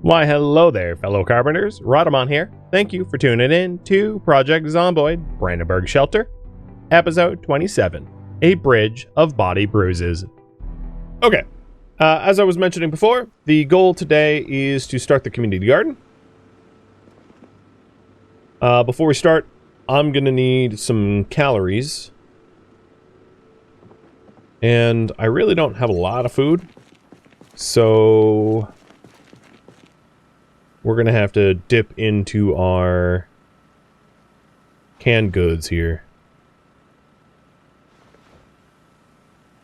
Why, hello there, fellow carpenters. Rhadamant here. Thank you for tuning in to Project Zomboid, Brandenburg Shelter, episode 27, A Bridge of Body Bruises. Okay, as I was mentioning before, the goal today is to start the community garden. Before we start, I'm going to need some calories. And I really don't have a lot of food, so we're going to have to dip into our canned goods here.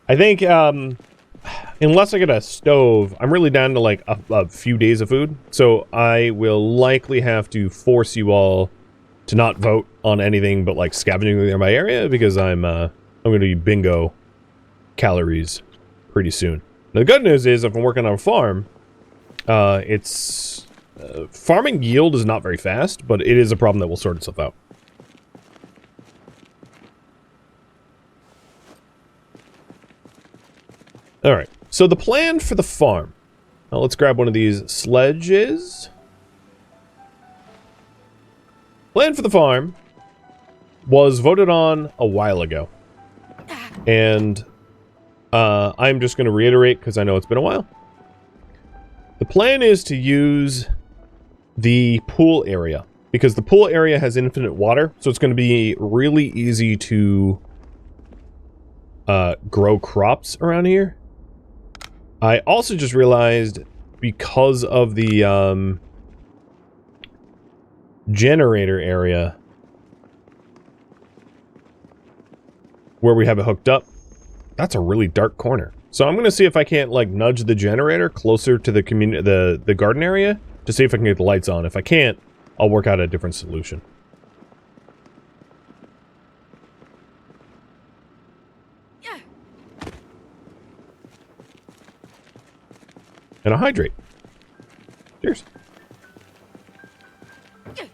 I think, unless I get a stove, I'm really down to like a few days of food. So I will likely have to force you all to not vote on anything but like scavenging in my area, because I'm going to be bingo calories pretty soon. Now, the good news is if I'm working on a farm, farming yield is not very fast, but it is a problem that will sort itself out. Alright, so the plan for the farm. Now let's grab one of these sledges. Plan for the farm was voted on a while ago. And I'm just going to reiterate because I know it's been a while. The plan is to use the pool area, because the pool area has infinite water, so it's going to be really easy to grow crops around here. I also just realized, because of the generator area where we have it hooked up, that's a really dark corner. So I'm going to see if I can't like nudge the generator closer to the the garden area to see if I can get the lights on. If I can't, I'll work out a different solution. Yeah. And a hydrate. Cheers. Yeah.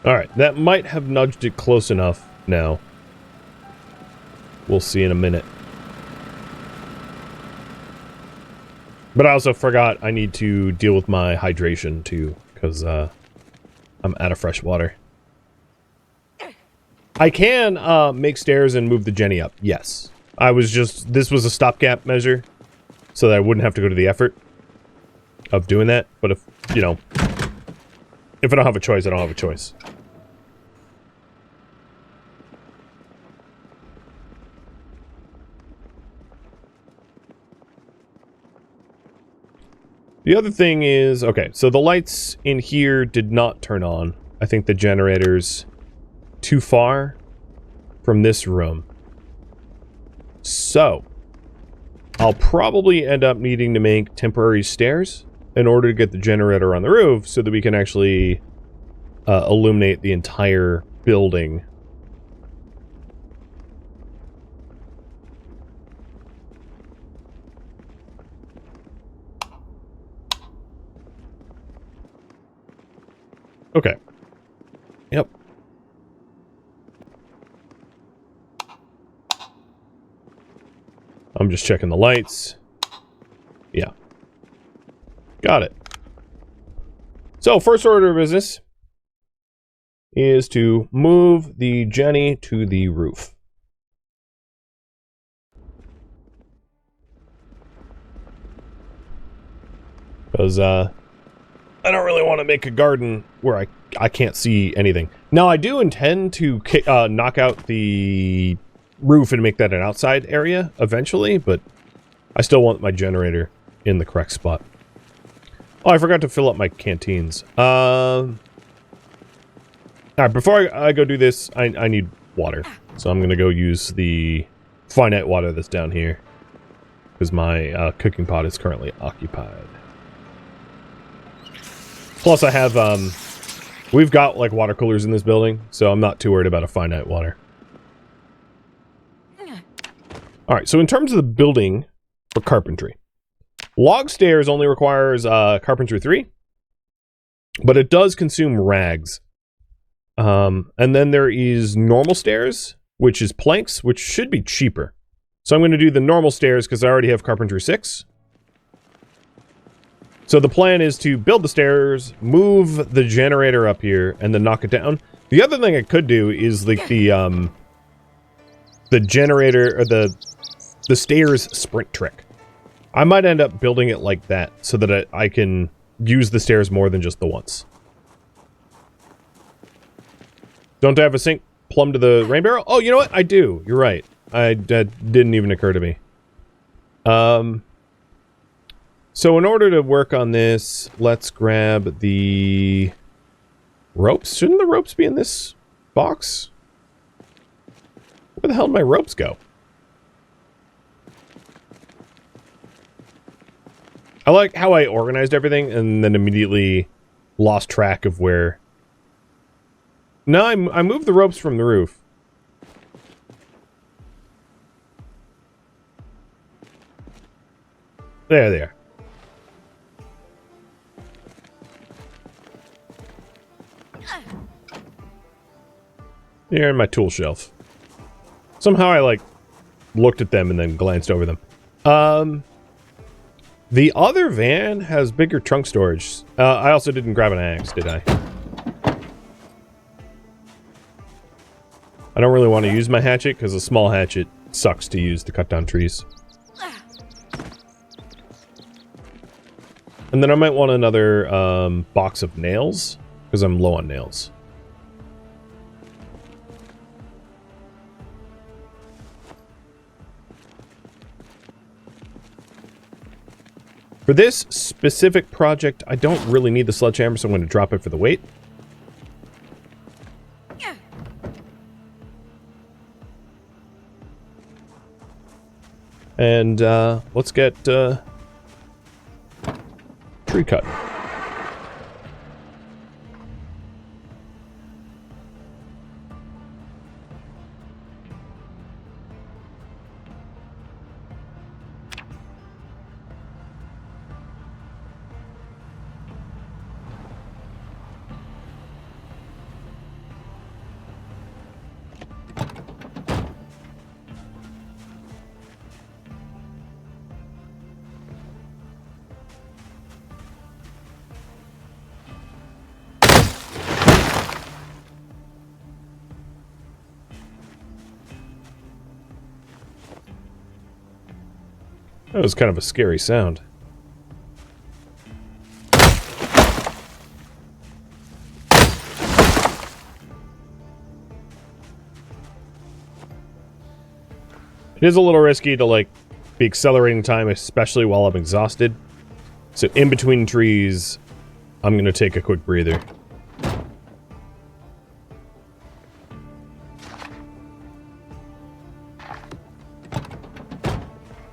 Alright, that might have nudged it close enough now. We'll see in a minute. But I also forgot I need to deal with my hydration too, because I'm out of fresh water. I can make stairs and move the Jenny up, yes. This was a stopgap measure, so that I wouldn't have to go to the effort of doing that. But if, you know, if I don't have a choice, I don't have a choice. The other thing is, okay, so the lights in here did not turn on. I think the generator's too far from this room. So, I'll probably end up needing to make temporary stairs in order to get the generator on the roof so that we can actually illuminate the entire building. Okay. Yep. I'm just checking the lights. Yeah. Got it. So, first order of business is to move the Jenny to the roof. Because, I don't really want to make a garden where I can't see anything. Now, I do intend to knock out the roof and make that an outside area eventually, but I still want my generator in the correct spot. Oh, I forgot to fill up my canteens. Alright, before I go do this, I need water. So I'm gonna go use the finite water that's down here. Because my cooking pot is currently occupied. Plus I have, we've got like water coolers in this building, so I'm not too worried about a finite water. Alright, so in terms of the building for carpentry. Log stairs only requires carpentry 3. But it does consume rags. And then there is normal stairs, which is planks, which should be cheaper. So I'm going to do the normal stairs because I already have carpentry 6. So the plan is to build the stairs, move the generator up here, and then knock it down. The other thing I could do is like the generator, or the stairs sprint trick. I might end up building it like that so that I can use the stairs more than just the once. Don't I have a sink plumb to the rain barrel? Oh, you know what? I do. You're right. That didn't even occur to me. So in order to work on this, let's grab the ropes. Shouldn't the ropes be in this box? Where the hell did my ropes go? I like how I organized everything and then immediately lost track of where... No, I moved the ropes from the roof. There they are. They're in my tool shelf. Somehow I, like, looked at them and then glanced over them. The other van has bigger trunk storage. I also didn't grab an axe, did I? I don't really want to use my hatchet, because a small hatchet sucks to use to cut down trees. And then I might want another box of nails, because I'm low on nails. For this specific project, I don't really need the sledgehammer, so I'm going to drop it for the weight. And let's get tree cut. That was kind of a scary sound. It is a little risky to, like, be accelerating time, especially while I'm exhausted. So in between trees, I'm going to take a quick breather.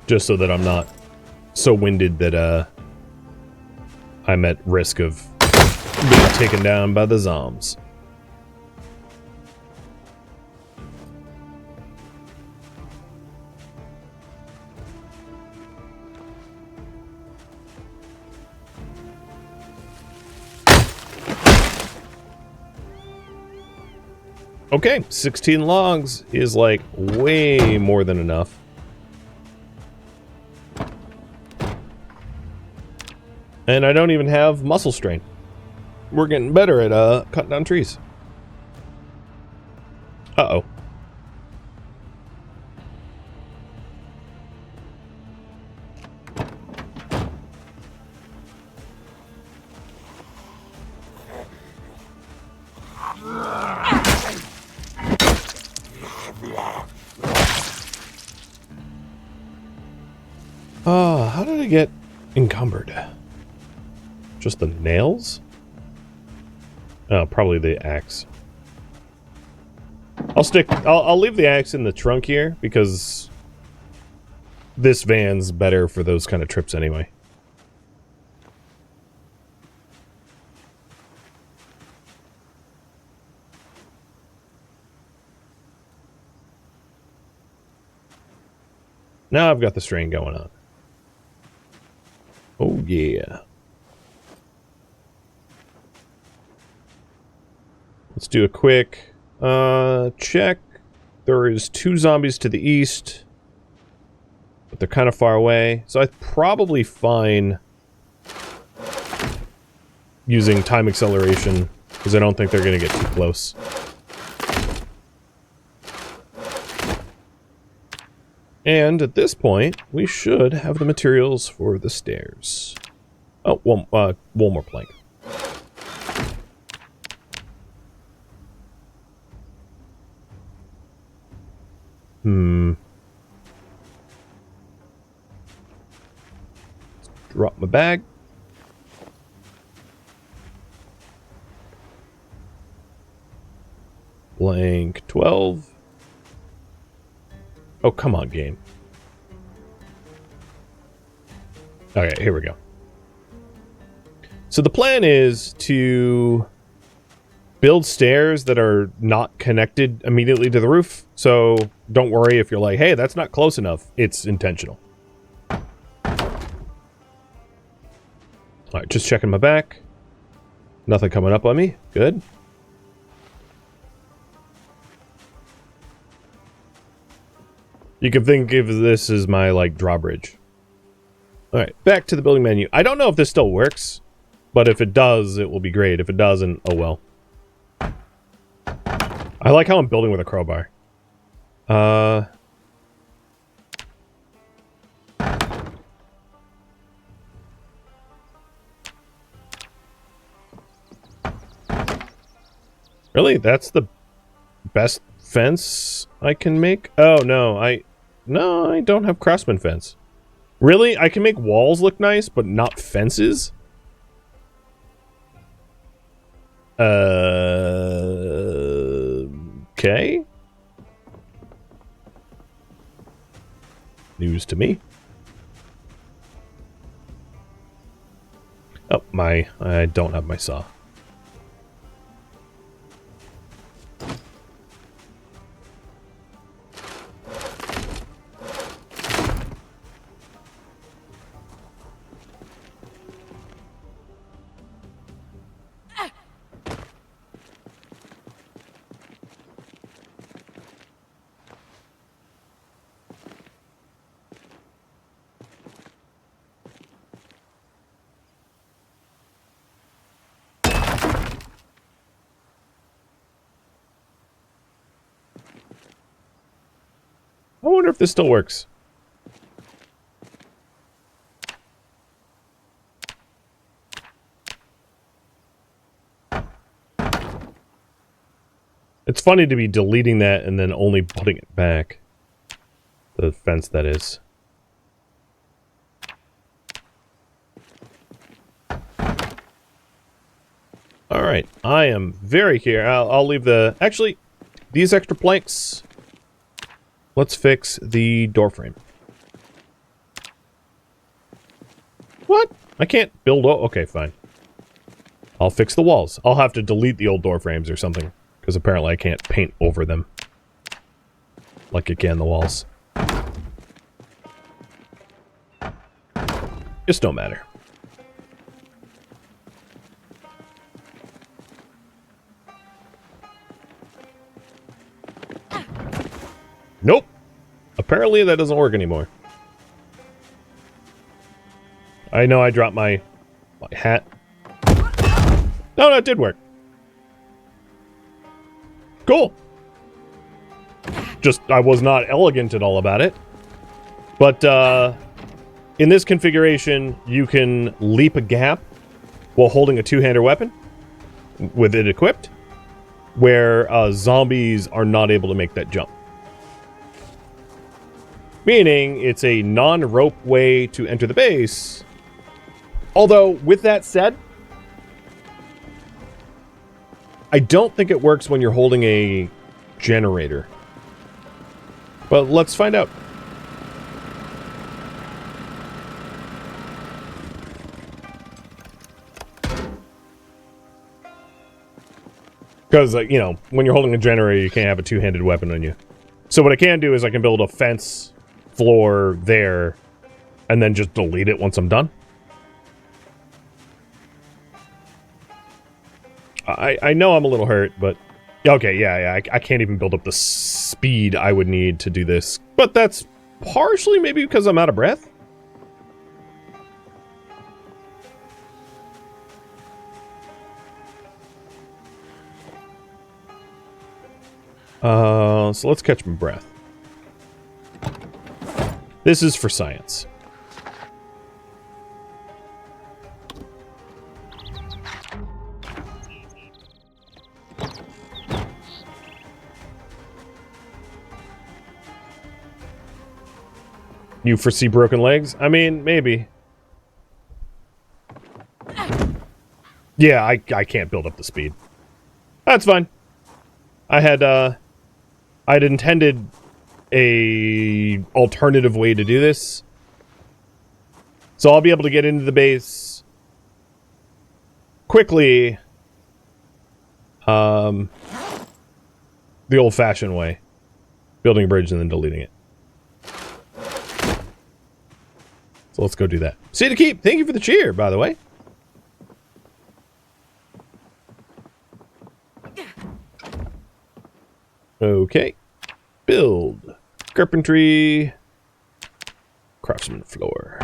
Just so that I'm not so winded that I'm at risk of being taken down by the zombs. Okay, 16 logs is like way more than enough. And I don't even have muscle strain. We're getting better at cutting down trees. Uh-oh. Oh, how did I get encumbered? Just the nails? Oh, probably the axe. I'll leave the axe in the trunk here because this van's better for those kind of trips anyway. Now I've got the strain going on. Oh yeah. Let's do a quick check. There is 2 zombies to the east, but they're kind of far away. So I'm probably fine using time acceleration because I don't think they're going to get too close. And at this point, we should have the materials for the stairs. Oh, one more plank. Drop my bag. Blank 12. Oh, come on, game. Okay, here we go. So the plan is to build stairs that are not connected immediately to the roof. So don't worry if you're like, hey, that's not close enough. It's intentional. All right, just checking my back. Nothing coming up on me. Good. You can think of this as my, like, drawbridge. Alright, back to the building menu. I don't know if this still works, but if it does, it will be great. If it doesn't, oh well. I like how I'm building with a crowbar. Really? That's the best fence I can make? Oh, no, I don't have craftsman fence. Really? I can make walls look nice, but not fences? Okay. News to me. Oh, I don't have my saw. I wonder if this still works. It's funny to be deleting that and then only putting it back. The fence, that is. Alright, I am very here. I'll leave the... Actually, these extra planks... Let's fix the door frame. What? I can't build... Oh, okay, fine. I'll fix the walls. I'll have to delete the old door frames or something. Because apparently I can't paint over them. Like I can the walls. Just don't matter. Nope. Apparently that doesn't work anymore. I know I dropped my hat. No, it did work. Cool. Just, I was not elegant at all about it. But, in this configuration, you can leap a gap while holding a two-hander weapon with it equipped, where zombies are not able to make that jump. Meaning, it's a non-rope way to enter the base. Although, with that said, I don't think it works when you're holding a generator. Well, let's find out. Because, you know, when you're holding a generator, you can't have a two-handed weapon on you. So what I can do is I can build a fence floor there, and then just delete it once I'm done. I know I'm a little hurt, but... Okay, yeah, I can't even build up the speed I would need to do this. But that's partially maybe because I'm out of breath. So let's catch my breath. This is for science. You foresee broken legs? I mean, maybe. Yeah, I can't build up the speed. That's fine. I'd intended a alternative way to do this. So I'll be able to get into the base quickly, the old-fashioned way. Building a bridge and then deleting it. So let's go do that. See you to keep. Thank you for the cheer, by the way. Okay. Build. Carpentry. Craftsman floor.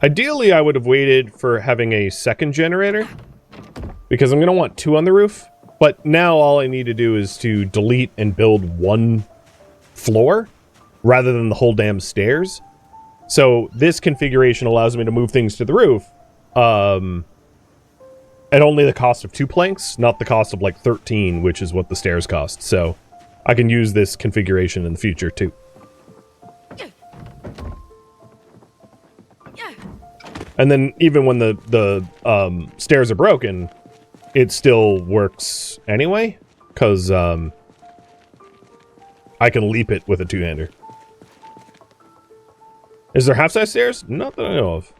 Ideally, I would have waited for having a second generator, because I'm going to want two on the roof. But now all I need to do is to delete and build one floor, rather than the whole damn stairs. So this configuration allows me to move things to the roof, at only the cost of 2 planks, not the cost of like 13, which is what the stairs cost. So I can use this configuration in the future too. And then even when the stairs are broken, it still works anyway, because I can leap it with a two-hander. Is there half-size stairs? Not that I know of.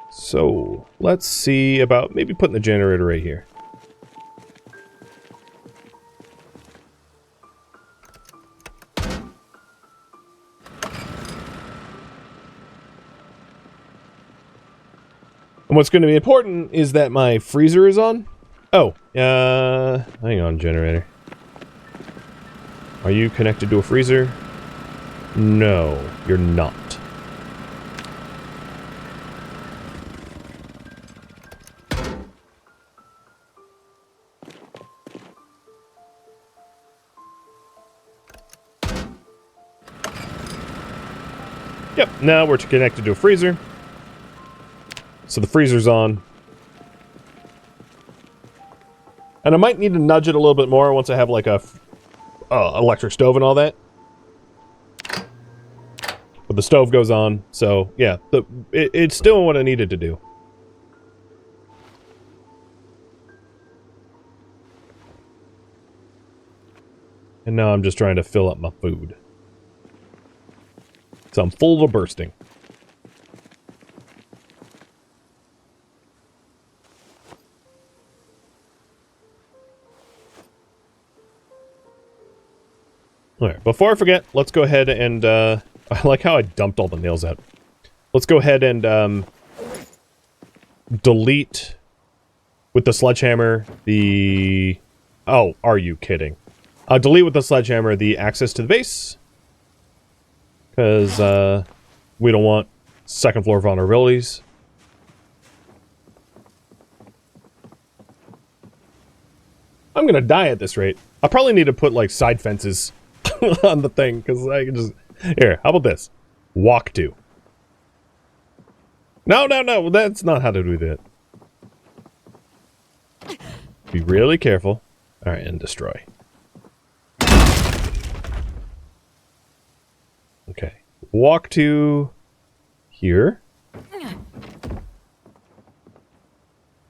So, let's see about maybe putting the generator right here. And what's going to be important is that my freezer is on. Oh, hang on, generator. Are you connected to a freezer? No, you're not. Yep, now we're connected to a freezer. So the freezer's on. And I might need to nudge it a little bit more once I have like a electric stove and all that. But the stove goes on, so yeah, it's still what I needed to do. And now I'm just trying to fill up my food. So I'm full to bursting. Alright, before I forget, let's go ahead and, I like how I dumped all the nails out. Let's go ahead and, delete, with the sledgehammer, the... Oh, are you kidding? Delete with the sledgehammer the access to the base. Because, we don't want second floor vulnerabilities. I'm gonna die at this rate. I probably need to put, like, side fences on the thing, because I can just... Here, how about this? Walk to. No, that's not how to do that. Be really careful. Alright, and destroy. walk to here.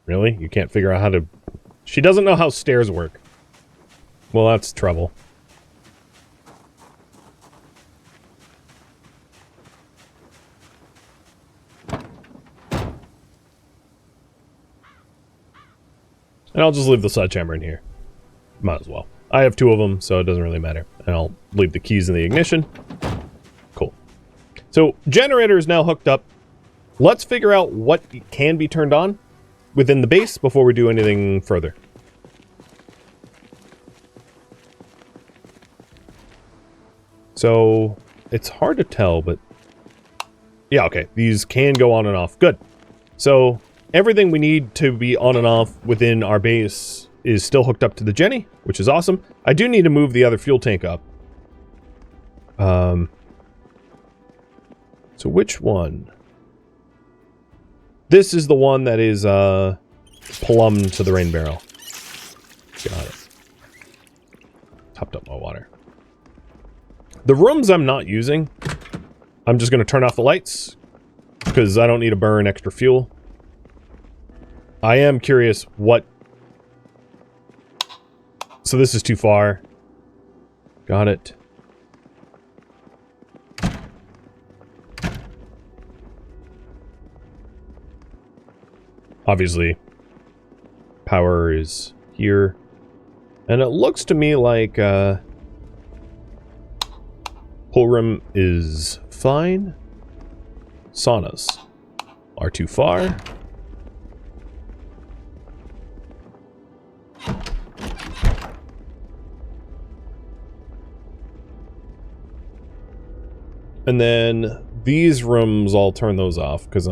Really? You can't figure out how to... She doesn't know how stairs work. Well, that's trouble. And I'll just leave the sledgehammer in here. Might as well. I have 2 of them, so it doesn't really matter. And I'll leave the keys in the ignition. Cool. So, generator is now hooked up. Let's figure out what can be turned on within the base before we do anything further. So, it's hard to tell, but... Yeah, okay. These can go on and off. Good. So, everything we need to be on and off within our base is still hooked up to the Jenny, which is awesome. I do need to move the other fuel tank up. So which one? This is the one that is plumb to the rain barrel. Got it. Topped up my water. The rooms I'm not using, I'm just going to turn off the lights because I don't need to burn extra fuel. I am curious what... So this is too far. Got it. Obviously, power is here. And it looks to me like pool room is fine. Saunas are too far. And then these rooms, I'll turn those off because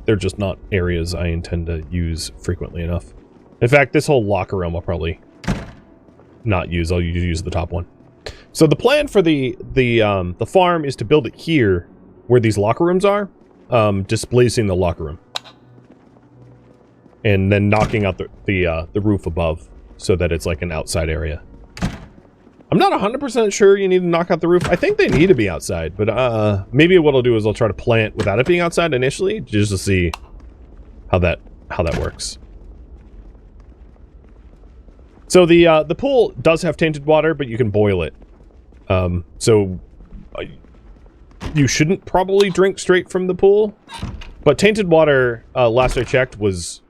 they're just not areas I intend to use frequently enough. In fact, this whole locker room I'll probably not use. I'll use the top one. So the plan for the farm is to build it here where these locker rooms are, displacing the locker room. And then knocking out the roof above so that it's like an outside area. I'm not 100% sure you need to knock out the roof. I think they need to be outside, but maybe what I'll do is I'll try to plant without it being outside initially, just to see how that works. So the pool does have tainted water, but you can boil it. So you shouldn't probably drink straight from the pool, but tainted water, last I checked, was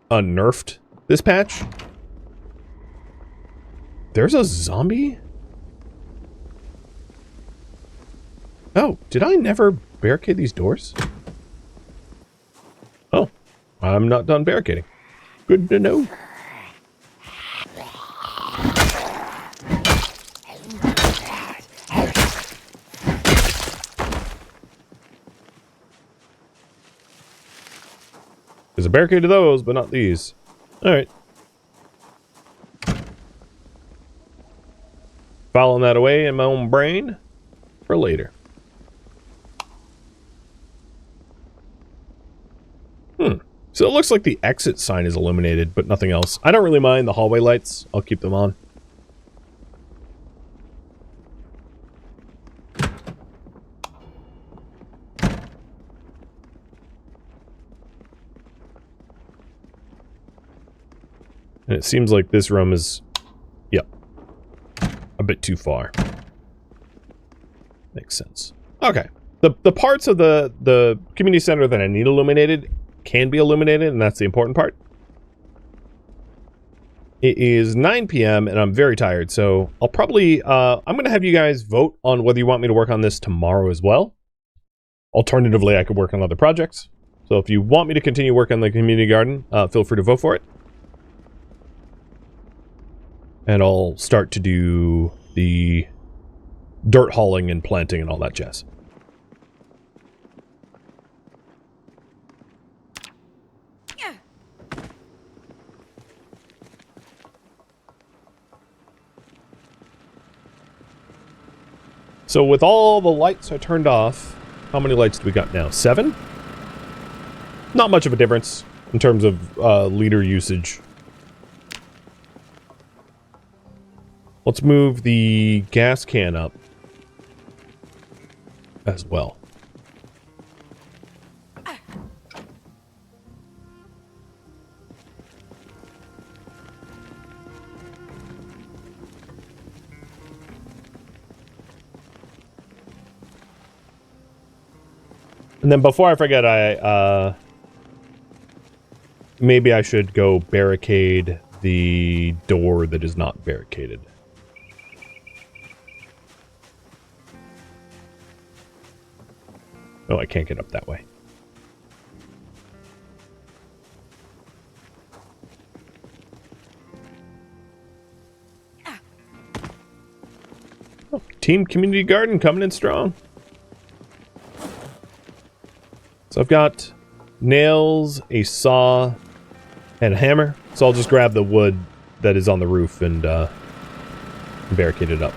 nerfed this patch. There's a zombie? Oh, did I never barricade these doors? Oh, I'm not done barricading. Good to know. There's a barricade to those, but not these. Alright. Filing that away in my own brain for later. So it looks like the exit sign is illuminated, but nothing else. I don't really mind the hallway lights. I'll keep them on. And it seems like this room is... Yep. A bit too far. Makes sense. Okay. The parts of the community center that I need illuminated can be illuminated, and that's the important part. It is 9 p.m. and I'm very tired, so I'll probably I'm gonna have you guys vote on whether you want me to work on this tomorrow as well. Alternatively, I could work on other projects. So if you want me to continue working on the community garden, feel free to vote for it. And I'll start to do the dirt hauling and planting and all that jazz. Yeah. So with all the lights I turned off, how many lights do we got now? 7? Not much of a difference in terms of liter usage. Let's move the gas can up. as well. And then before I forget, maybe I should go barricade the door that is not barricaded. Oh, I can't get up that way. Oh, Team Community Garden coming in strong. So I've got nails, a saw, and a hammer. So I'll just grab the wood that is on the roof and barricade it up.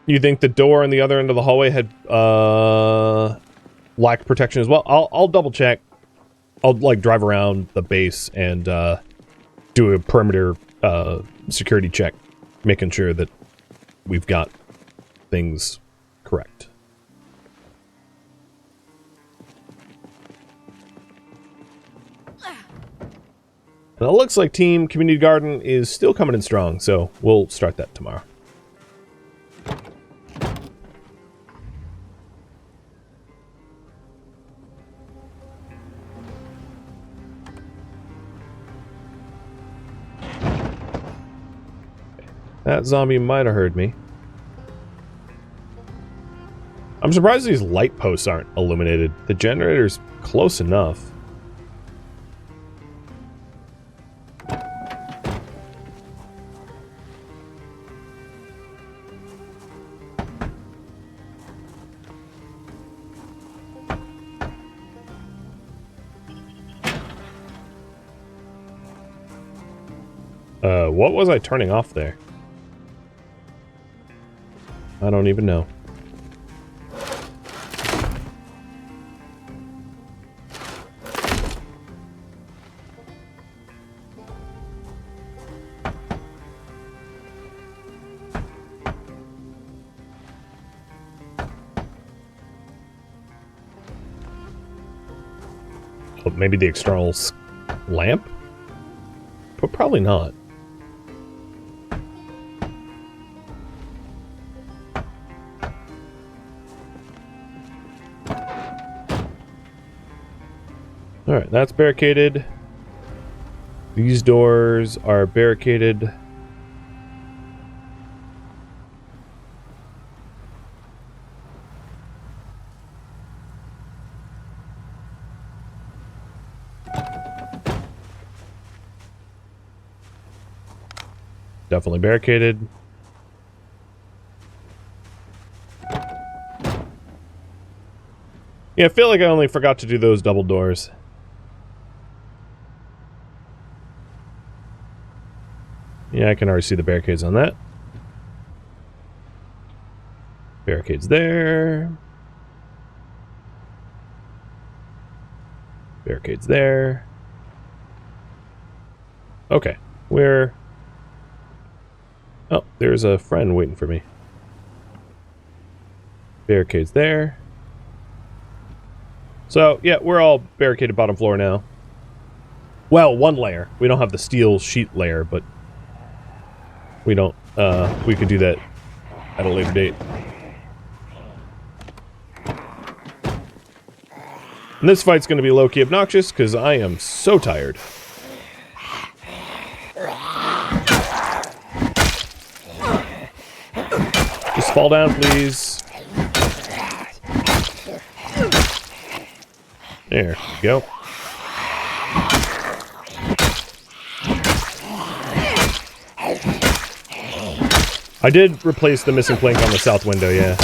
You think the door on the other end of the hallway had lacked protection as well? I'll double check. I'll like drive around the base and do a perimeter security check, making sure that we've got things correct. And it looks like Team Community Garden is still coming in strong, so we'll start that tomorrow. That zombie might have heard me. I'm surprised these light posts aren't illuminated. The generator's close enough. What was I turning off there? I don't even know. Oh, maybe the external lamp? But probably not. Alright, that's barricaded. These doors are barricaded. Definitely barricaded. Yeah, I feel like I only forgot to do those double doors. Yeah, I can already see the barricades on that. Barricades there. Barricades there. Okay, we're... Oh, there's a friend waiting for me. Barricades there. So, yeah, we're all barricaded bottom floor now. Well, one layer. We don't have the steel sheet layer, but... we don't, we could do that at a later date. And this fight's gonna be low-key obnoxious, because I am so tired. Just fall down, please. There we go. I did replace the missing plank on the south window, yeah.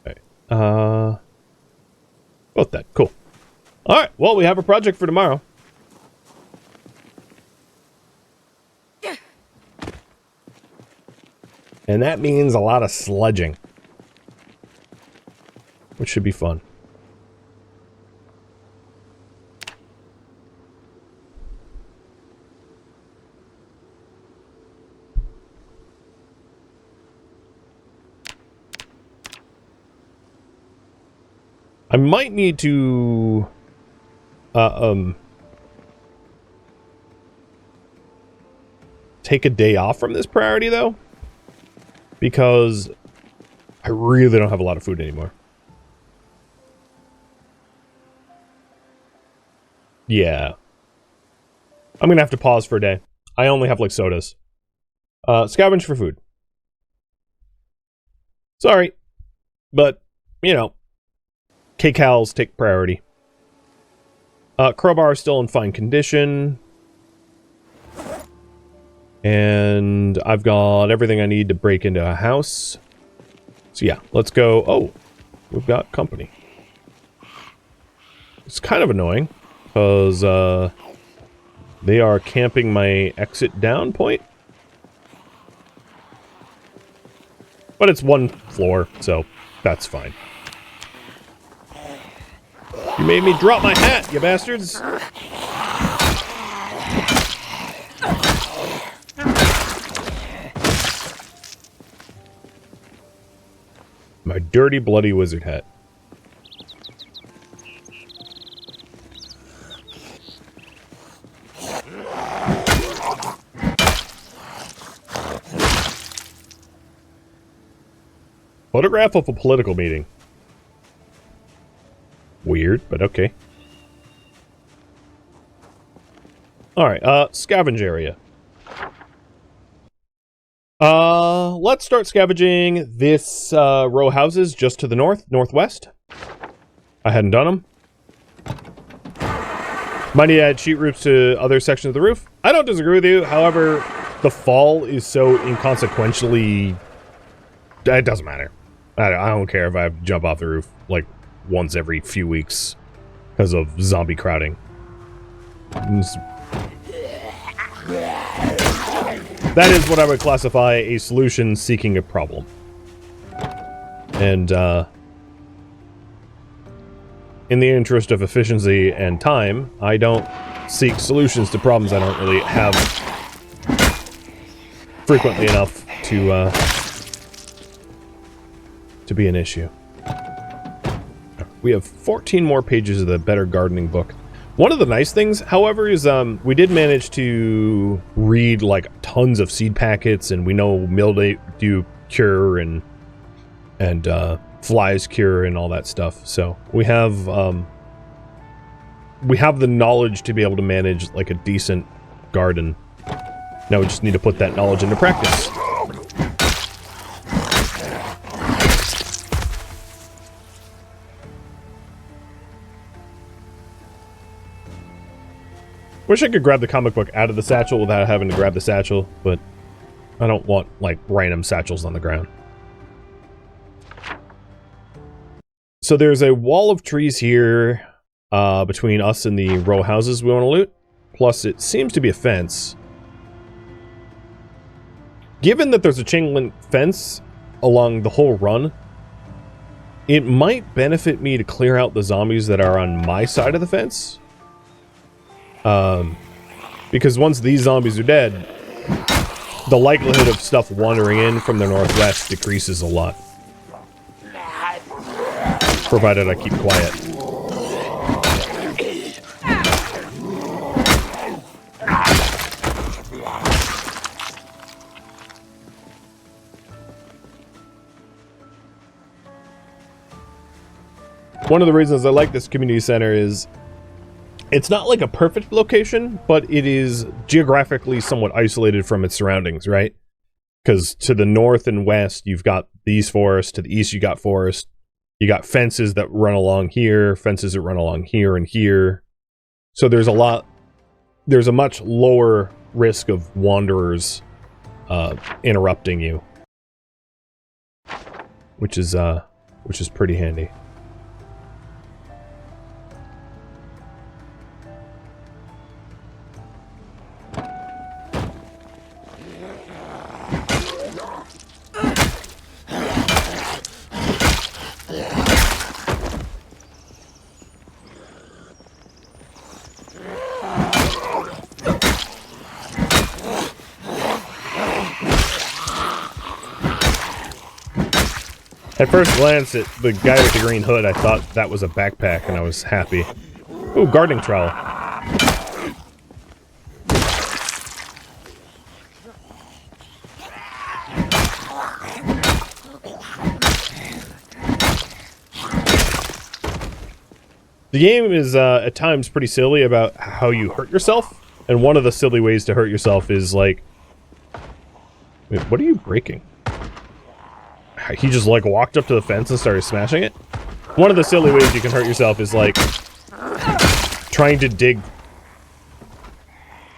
Okay. Both that. Cool. Alright, well, we have a project for tomorrow. And that means a lot of sledging. Which should be fun. I might need to take a day off from this priority though, because I really don't have a lot of food anymore. Yeah. I'm gonna have to pause for a day. I only have like sodas. Scavenge for food. Sorry. But, you know, K-Cals take priority. Crowbar is still in fine condition. And I've got everything I need to break into a house. So yeah, let's go. Oh, we've got company. It's kind of annoying, because they are camping my exit down point. But it's one floor, so that's fine. You made me drop my hat, you bastards! My dirty, bloody wizard hat. Photograph of a political meeting. Weird, but okay. Alright, scavenge area. Let's start scavenging this row of houses just to the northwest. I hadn't done them. Might need to add sheet roofs to other sections of the roof. I don't disagree with you, however, the fall is so inconsequentially... It doesn't matter. I don't care if I have to jump off the roof, like, once every few weeks because of zombie crowding. That is what I would classify a solution seeking a problem. And, in the interest of efficiency and time, I don't seek solutions to problems I don't really have frequently enough to be an issue. We have 14 more pages of the Better Gardening book. One of the nice things, however, is we did manage to read like tons of seed packets, and we know mildew cure and flies cure and all that stuff. So we have the knowledge to be able to manage like a decent garden. Now we just need to put that knowledge into practice. Wish I could grab the comic book out of the satchel without having to grab the satchel, but I don't want, like, random satchels on the ground. So there's a wall of trees here between us and the row houses we want to loot. Plus, it seems to be a fence. Given that there's a chain link fence along the whole run, it might benefit me to clear out the zombies that are on my side of the fence. Because once these zombies are dead, the likelihood of stuff wandering in from the northwest decreases a lot. Provided I keep quiet. One of the reasons I like this community center is it's not like a perfect location, but it is geographically somewhat isolated from its surroundings, right? Because to the north and west, you've got these forests. To the east, you got forest. You got fences that run along here, fences that run along here and here. So there's a much lower risk of wanderers interrupting you, which is pretty handy. At first glance at the guy with the green hood, I thought that was a backpack, and I was happy. Ooh, gardening trowel. The game is, at times, pretty silly about how you hurt yourself. And one of the silly ways to hurt yourself is, like... Wait, what are you breaking? He just, like, walked up to the fence and started smashing it? One of the silly ways you can hurt yourself is, like... trying to dig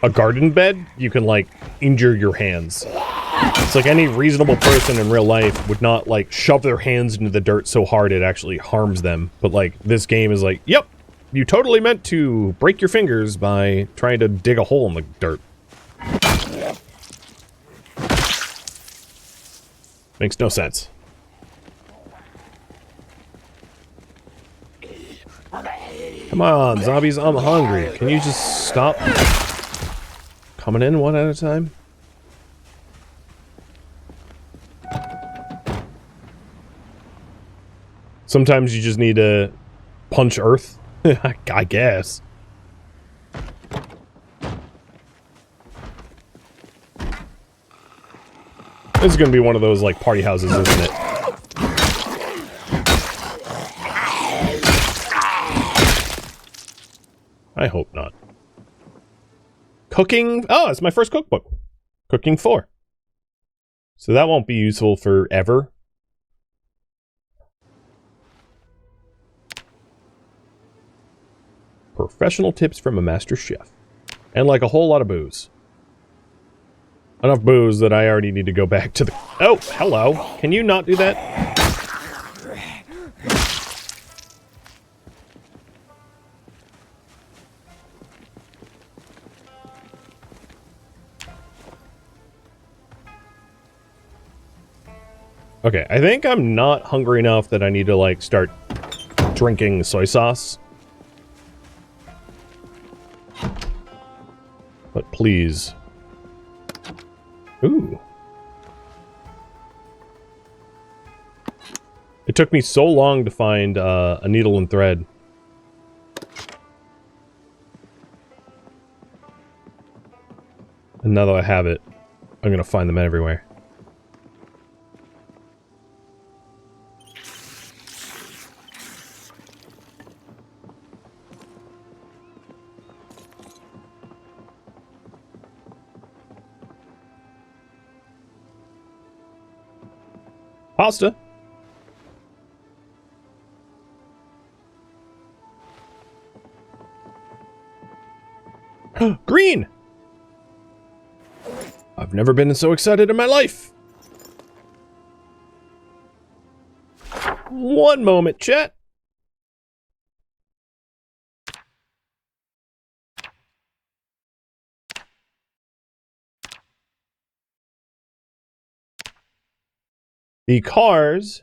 a garden bed. You can, like, injure your hands. It's like any reasonable person in real life would not, like, shove their hands into the dirt so hard it actually harms them. But, like, this game is like, yep, you totally meant to break your fingers by trying to dig a hole in the dirt. Makes no sense. Come on, zombies, I'm hungry. Can you just stop coming in one at a time? Sometimes you just need to punch Earth, I guess. This is gonna be one of those, like, party houses, isn't it? I hope not. Cooking... Oh, it's my first cookbook. Cooking 4. So that won't be useful forever. Professional tips from a master chef. And, like, a whole lot of booze. Enough booze that I already need to go back to the... Oh, hello. Can you not do that? Okay, I think I'm not hungry enough that I need to, like, start drinking soy sauce. But please. Ooh. It took me so long to find a needle and thread. And now that I have it, I'm gonna find them everywhere. Pasta. Green! I've never been so excited in my life. One moment, chat. The cars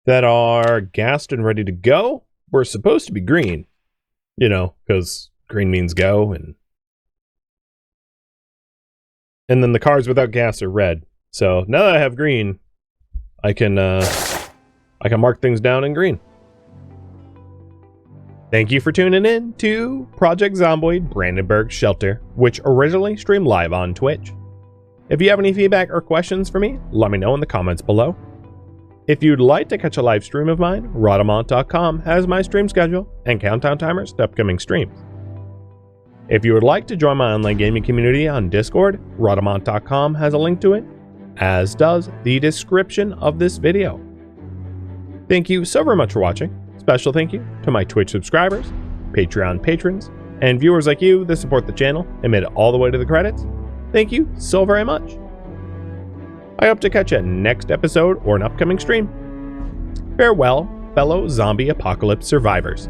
that are gassed and ready to go were supposed to be green. You know, because green means go, and then the cars without gas are red. So now that I have green, I can mark things down in green. Thank you for tuning in to Project Zomboid Brandenburg Shelter, which originally streamed live on Twitch. If you have any feedback or questions for me, let me know in the comments below. If you'd like to catch a live stream of mine, Rhadamant.com has my stream schedule and countdown timers to upcoming streams. If you would like to join my online gaming community on Discord, Rhadamant.com has a link to it, as does the description of this video. Thank you so very much for watching. Special thank you to my Twitch subscribers, Patreon patrons, and viewers like you that support the channel and made it all the way to the credits. Thank you so very much. I hope to catch you next episode or an upcoming stream. Farewell, fellow zombie apocalypse survivors.